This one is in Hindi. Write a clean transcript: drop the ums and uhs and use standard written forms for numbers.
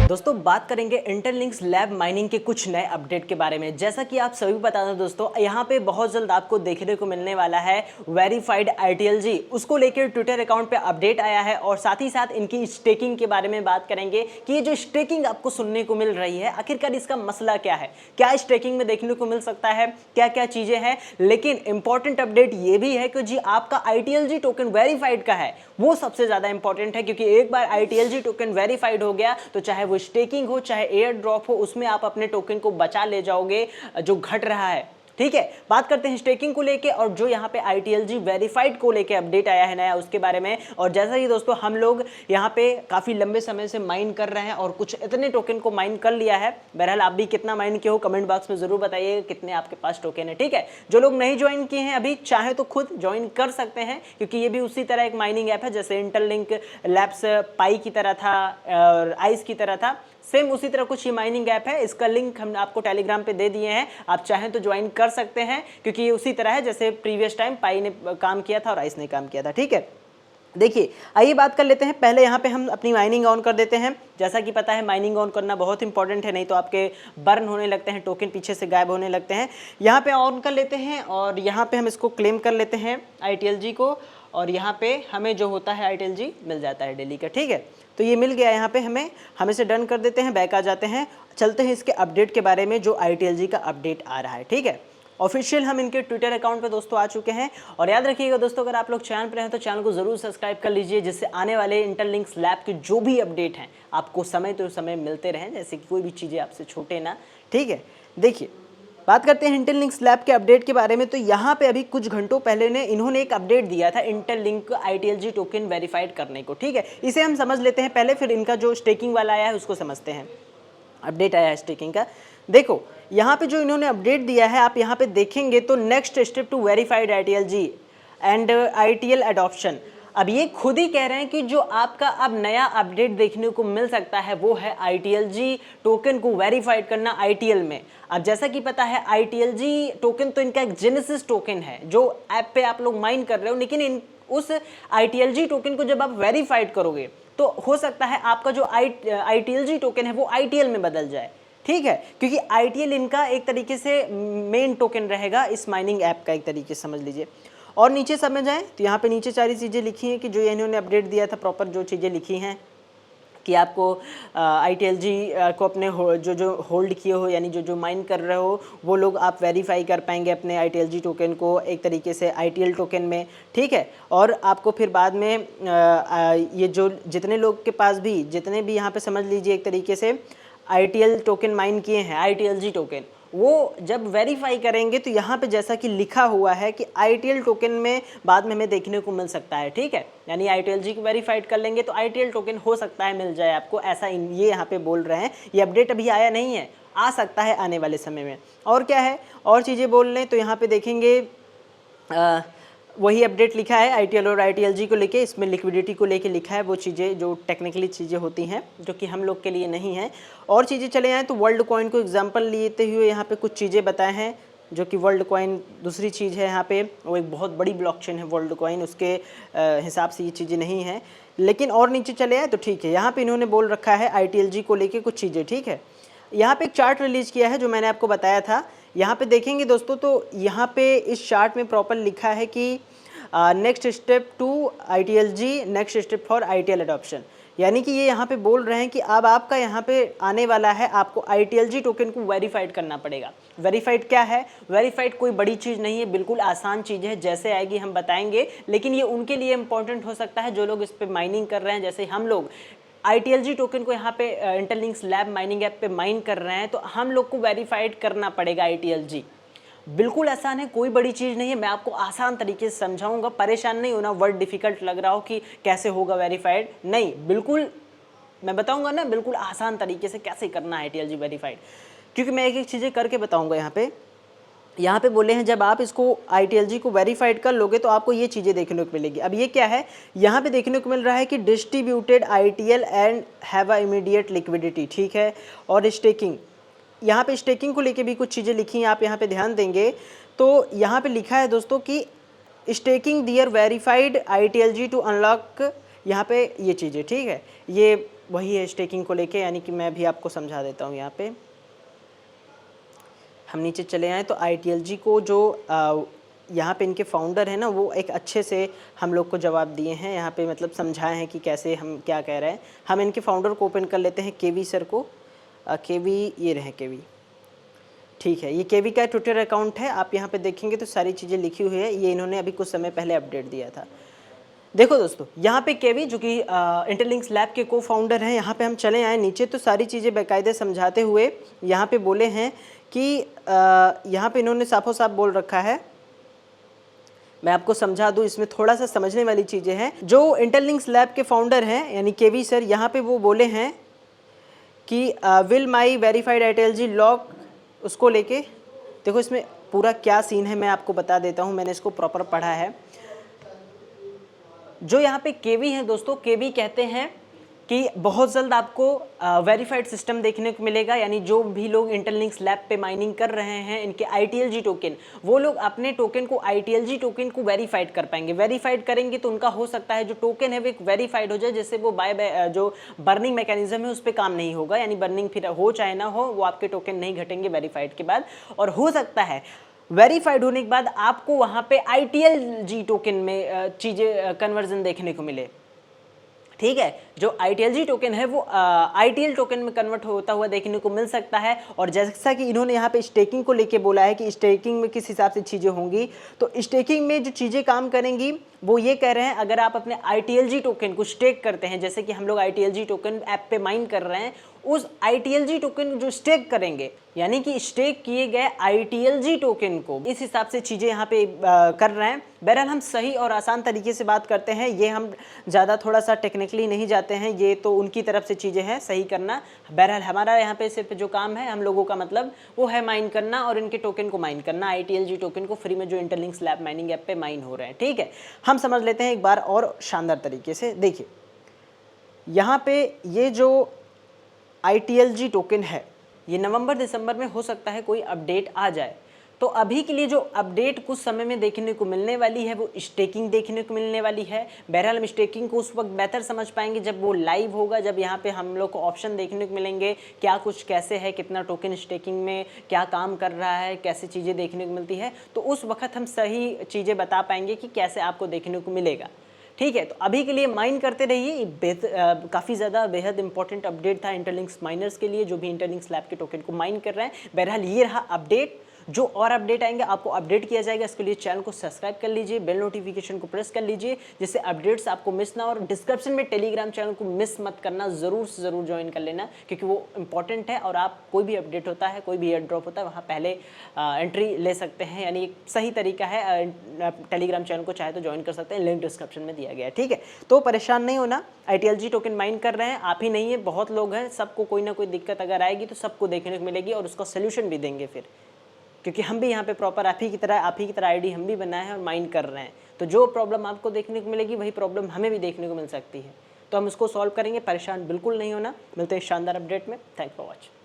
दोस्तों बात करेंगे इंटरलिंक्स लैब माइनिंग के कुछ नए अपडेट के बारे में। जैसा कि आप सभी बता दें दोस्तों, यहाँ पे बहुत जल्द आपको देखने को मिलने वाला है वेरीफाइड ITLG। उसको लेकर ट्विटर अकाउंट पे अपडेट आया है और साथ ही साथ इनकी स्टेकिंग के बारे में बात करेंगे कि ये जो स्टेकिंग आपको सुनने को मिल रही है आखिरकार इसका मसला क्या है, क्या स्टेकिंग में देखने को मिल सकता है, क्या क्या चीजें हैं। लेकिन इंपॉर्टेंट अपडेट ये भी है कि जी आपका ITLG टोकन वेरीफाइड का है, वो सबसे ज्यादा इंपॉर्टेंट है, क्योंकि एक बार ITLG टोकन वेरीफाइड हो गया तो चाहे वो स्टेकिंग हो चाहे एयर ड्रॉप हो, उसमें आप अपने टोकन को बचा ले जाओगे जो घट रहा है। ठीक है, बात करते हैं स्टेकिंग को लेके और जो यहाँ पे ITLG वेरीफाइड को लेके अपडेट आया है नया उसके बारे में। और जैसा कि दोस्तों हम लोग यहाँ पे काफी लंबे समय से माइन कर रहे हैं और कुछ इतने टोकन को माइन कर लिया है। बहरहाल आप भी कितना माइन किए हो कमेंट बॉक्स में जरूर बताइए कितने आपके पास टोकन है। ठीक है, जो लोग नहीं ज्वाइन किए हैं अभी चाहे तो खुद ज्वाइन कर सकते हैं, क्योंकि ये भी उसी तरह एक माइनिंग ऐप है जैसे इंटरलिंक लैब्स पाई की तरह था और आइस की तरह था, सेम उसी तरह कुछ ये माइनिंग ऐप है। इसका लिंक हम आपको टेलीग्राम पे दे दिए हैं, आप चाहें तो ज्वाइन कर सकते हैं, क्योंकि ये उसी तरह है जैसे प्रीवियस टाइम पाई ने काम किया था और आइस ने काम किया था। ठीक है, देखिए आइए बात कर लेते हैं। पहले यहाँ पे हम अपनी माइनिंग ऑन कर देते हैं। जैसा कि पता है माइनिंग ऑन करना बहुत इंपॉर्टेंट है, नहीं तो आपके बर्न होने लगते हैं, टोकन पीछे से गायब होने लगते हैं। यहाँ पे ऑन कर लेते हैं और यहाँ पे हम इसको क्लेम कर लेते हैं ITLG को, और यहाँ पे हमें जो होता है ITLG मिल जाता है डेली का। ठीक है, तो ये मिल गया यहाँ पे हमें से डन कर देते हैं, बैक आ जाते हैं। चलते हैं इसके अपडेट के बारे में जो ITLG का अपडेट आ रहा है। ठीक है, ऑफिशियल हम इनके ट्विटर अकाउंट पे दोस्तों आ चुके हैं। और याद रखिएगा दोस्तों, अगर आप लोग चैनल पर हैं तो चैनल को जरूर सब्सक्राइब कर लीजिए, जिससे आने वाले इंटरलिंक्स लैब के जो भी अपडेट हैं आपको समय तो समय मिलते रहें, जैसे कि कोई भी चीज़ें आपसे छूटे ना। ठीक है, देखिए बात करते हैं इंटरलिंक्स लैब के अपडेट के बारे में। तो यहाँ पे अभी कुछ घंटों पहले इन्होंने एक अपडेट दिया था इंटरलिंक ITLG टोकन वेरीफाइड करने को। ठीक है, इसे हम समझ लेते हैं पहले, फिर इनका जो स्टेकिंग वाला आया है उसको समझते हैं। अपडेट आया है स्टेकिंग का, देखो यहाँ पे जो इन्होंने अपडेट दिया है आप यहाँ पे देखेंगे तो next step to verified ITLG and ITL adoption. अब ये खुद ही कह रहे हैं कि जो आपका अब नया अपडेट देखने को मिल सकता है वो है ITLG टोकन को वेरीफाइड करना ITL में। अब जैसा कि पता है ITLG टोकन तो इनका एक जेनेसिस टोकन है जो ऐप पे आप लोग माइन कर रहे हो, लेकिन उस ITLG टोकन को जब आप वेरीफाइड करोगे तो हो सकता है आपका जो ITLG टोकन है वो ITL में बदल जाए। ठीक है, क्योंकि ITL इनका एक तरीके से मेन टोकन रहेगा इस माइनिंग ऐप का, एक तरीके से समझ लीजिए। और नीचे समझ जाए तो यहाँ पे नीचे सारी चीज़ें लिखी हैं कि जो इन्होंने अपडेट दिया था, प्रॉपर जो चीज़ें लिखी हैं कि आपको ITLG को अपने जो होल्ड किए हो, यानी जो माइन कर रहे हो वो लोग आप वेरीफाई कर पाएंगे अपने ITLG टोकन को एक तरीके से ITL टोकन में। ठीक है, और आपको फिर बाद में ये जो जितने लोग के पास भी जितने भी यहाँ पे समझ लीजिए एक तरीके से ITL टोकन माइन किए हैं ITLG टोकन, वो जब वेरीफाई करेंगे तो यहाँ पे जैसा कि लिखा हुआ है कि ITL टोकन में बाद में हमें देखने को मिल सकता है। ठीक है, यानी ITLG को वेरीफाइड कर लेंगे तो ITL टोकन हो सकता है मिल जाए आपको, ऐसा ये यहाँ पे बोल रहे हैं। ये अपडेट अभी आया नहीं है, आ सकता है आने वाले समय में। और क्या है, और चीज़ें बोल लें तो यहाँ पे देखेंगे वही अपडेट लिखा है ITL और ITLG को लेके, इसमें लिक्विडिटी को लेके लिखा है, वो चीज़ें जो टेक्निकली चीज़ें होती हैं जो कि हम लोग के लिए नहीं हैं। और चीज़ें चले जाएँ तो वर्ल्ड कॉइन को एग्जांपल लेते हुए यहाँ पे कुछ चीज़ें बताए हैं, जो कि वर्ल्ड कॉइन दूसरी चीज़ है यहाँ पे, वो एक बहुत बड़ी ब्लॉकचेन है वर्ल्ड कॉइन, उसके हिसाब से ये चीज़ें नहीं हैं। लेकिन और नीचे चले जाएँ तो ठीक है, यहाँ पर इन्होंने बोल रखा है ITLG को लेके कुछ चीज़ें। ठीक है, यहाँ पे एक चार्ट रिलीज किया है जो मैंने आपको बताया था। यहाँ पे देखेंगे दोस्तों तो यहाँ पे इस चार्ट में प्रॉपर लिखा है कि next step to ITLG, next step for ITL adoption. यानी कि ये यहाँ पे बोल रहे हैं कि अब आपका यहाँ पे आने वाला है, आपको ITLG टोकन को वेरीफाइड करना पड़ेगा। वेरीफाइड क्या है? वेरीफाइड कोई बड़ी चीज़ नहीं है, बिल्कुल आसान चीज़ है, जैसे आएगी हम बताएंगे। लेकिन ये उनके लिए इंपॉर्टेंट हो सकता है जो लोग इस पर माइनिंग कर रहे हैं, जैसे हम लोग ITLG टोकन को यहाँ पे इंटरलिंक्स लैब माइनिंग ऐप पे माइन कर रहे हैं, तो हम लोग को वेरीफाइड करना पड़ेगा ITLG। बिल्कुल आसान है, कोई बड़ी चीज़ नहीं है, मैं आपको आसान तरीके से समझाऊंगा, परेशान नहीं होना। वर्ड डिफिकल्ट लग रहा हो कि कैसे होगा वेरीफाइड, नहीं, बिल्कुल मैं बताऊंगा ना बिल्कुल आसान तरीके से कैसे करना है ITLG वेरीफाइड, क्योंकि मैं एक एक चीज़ें करके बताऊंगा। यहाँ पे बोले हैं जब आप इसको ITLG को वेरीफाइड कर लोगे तो आपको ये चीज़ें देखने को मिलेगी। अब ये क्या है, यहाँ पे देखने को मिल रहा है कि distributed ITL and have a immediate liquidity. ठीक है, और स्टेकिंग, यहाँ पे स्टेकिंग को लेके भी कुछ चीज़ें लिखी हैं, आप यहाँ पे ध्यान देंगे तो यहाँ पे लिखा है दोस्तों कि staking their verified ITLG to unlock, यहाँ पे ये चीज़ें। ठीक है, ये वही है स्टेकिंग को लेके, यानी कि मैं भी आपको समझा देता हूँ। यहाँ पे हम नीचे चले आए तो ITLG को जो यहाँ पे इनके फाउंडर हैं ना, वो एक अच्छे से हम लोग को जवाब दिए हैं, यहाँ पे मतलब समझाए हैं कि कैसे हम क्या कह रहे हैं। हम इनके फाउंडर को ओपन कर लेते हैं, केवी सर को। केवी, ये रहे केवी, ठीक है। ये केवी का ट्विटर अकाउंट है, आप यहाँ पे देखेंगे तो सारी चीज़ें लिखी हुई है। ये इन्होंने अभी कुछ समय पहले अपडेट दिया था। देखो दोस्तों, यहाँ पे केवी जो कि इंटरलिंक्स लैब के को फाउंडर हैं, यहाँ पे हम चले आए नीचे तो सारी चीज़ें बाकायदे समझाते हुए यहाँ पे बोले हैं कि यहाँ पे इन्होंने साफो साफ बोल रखा है। मैं आपको समझा दूँ, इसमें थोड़ा सा समझने वाली चीज़ें हैं। जो इंटरलिंक्स लैब के फाउंडर हैं यानी केवी सर, यहाँ पे वो बोले हैं कि will my verified ITLG lock, उसको लेके देखो इसमें पूरा क्या सीन है मैं आपको बता देता हूँ, मैंने इसको प्रॉपर पढ़ा है। जो यहाँ पे केवी है दोस्तों, केवी कहते हैं कि बहुत जल्द आपको वेरीफाइड सिस्टम देखने को मिलेगा, यानी जो भी लोग इंटरलिंक्स लैब पे माइनिंग कर रहे हैं इनके ITLG टोकन, वो लोग अपने टोकन को ITLG टोकन को वेरीफाइड कर पाएंगे। वेरीफाइड करेंगे तो उनका हो सकता है जो टोकन है वो एक वेरीफाइड हो जाए, जैसे वो जो बर्निंग मैकेनिज्म है उस पर काम नहीं होगा, यानी बर्निंग फिर हो चाहे ना हो, वो आपके टोकन नहीं घटेंगे वेरीफाइड के बाद। और हो सकता है वेरीफाइड होने के बाद आपको वहाँ पे ITLG टोकन में चीज़ें कन्वर्जन देखने को मिले, ठीक है। जो ITLG टोकन है वो ITL टोकन में कन्वर्ट होता हुआ देखने को मिल सकता है। और जैसा कि इन्होंने यहाँ पे स्टेकिंग को लेके बोला है कि स्टेकिंग में किस हिसाब से चीज़ें होंगी, तो स्टेकिंग में जो चीज़ें काम करेंगी वो ये कह रहे हैं, अगर आप अपने ITLG टोकन को स्टेक करते हैं, जैसे कि हम लोग ITLG टोकन ऐप पे माइन कर रहे हैं, उस ITLG टोकन जो स्टेक करेंगे, यानी कि स्टेक किए गए ITLG टोकन को इस हिसाब से चीज़ें यहाँ पे कर रहे हैं। बहरहाल हम सही और आसान तरीके से बात करते हैं, ये हम ज़्यादा थोड़ा सा टेक्निकली नहीं जाते हैं, ये तो उनकी तरफ से चीज़ें हैं सही करना। बहरहाल हमारा यहाँ पे सिर्फ जो काम है हम लोगों का मतलब वो है माइन करना और इनके टोकन को माइन करना, ITLG टोकन को फ्री में जो इंटरलिंक्स लैब माइनिंग ऐप पे माइन हो रहे हैं, ठीक है। हम समझ लेते हैं एक बार और शानदार तरीके से। देखिए यहाँ पे ये जो ITLG टोकन है, ये नवंबर दिसंबर में हो सकता है कोई अपडेट आ जाए, तो अभी के लिए जो अपडेट कुछ समय में देखने को मिलने वाली है वो स्टेकिंग देखने को मिलने वाली है। बहरहाल हम स्टेकिंग को उस वक्त बेहतर समझ पाएंगे जब वो लाइव होगा, जब यहाँ पे हम लोग को ऑप्शन देखने को मिलेंगे, क्या कुछ कैसे है, कितना टोकन स्टेकिंग में क्या काम कर रहा है, कैसे चीज़ें देखने को मिलती है, तो उस वक्त हम सही चीज़ें बता पाएंगे कि कैसे आपको देखने को मिलेगा, ठीक है। तो अभी के लिए माइन करते रहिए, काफ़ी ज़्यादा बेहद इंपॉर्टेंट अपडेट था इंटरलिंक्स माइनर्स के लिए जो भी इंटरलिंक्स लैब के टोकन को माइन कर रहे हैं। बहरहाल ये रहा अपडेट, जो और अपडेट आएंगे आपको अपडेट किया जाएगा। इसके लिए चैनल को सब्सक्राइब कर लीजिए, बेल नोटिफिकेशन को प्रेस कर लीजिए जिससे अपडेट्स आपको मिस ना, और डिस्क्रिप्शन में टेलीग्राम चैनल को मिस मत करना, ज़रूर से ज़रूर ज्वाइन कर लेना क्योंकि वो इंपॉर्टेंट है। और आप कोई भी अपडेट होता है, कोई भी एयर ड्रॉप होता है, वहाँ पहले एंट्री ले सकते हैं, यानी एक सही तरीका है। टेलीग्राम चैनल को चाहे तो ज्वाइन कर सकते हैं, लिंक डिस्क्रिप्शन में दिया गया है, ठीक है। तो परेशान नहीं होना, ITLG टोकन माइन कर रहे हैं आप ही नहीं है, बहुत लोग हैं, सबको कोई ना कोई दिक्कत अगर आएगी तो सबको देखने को मिलेगी और उसका सोल्यूशन भी देंगे फिर, क्योंकि हम भी यहाँ पे प्रॉपर आप ही की तरह आईडी हम भी बनाए हैं और माइन कर रहे हैं। तो जो प्रॉब्लम आपको देखने को मिलेगी वही प्रॉब्लम हमें भी देखने को मिल सकती है, तो हम उसको सॉल्व करेंगे। परेशान बिल्कुल नहीं होना। मिलते हैं शानदार अपडेट में। Thanks for watching.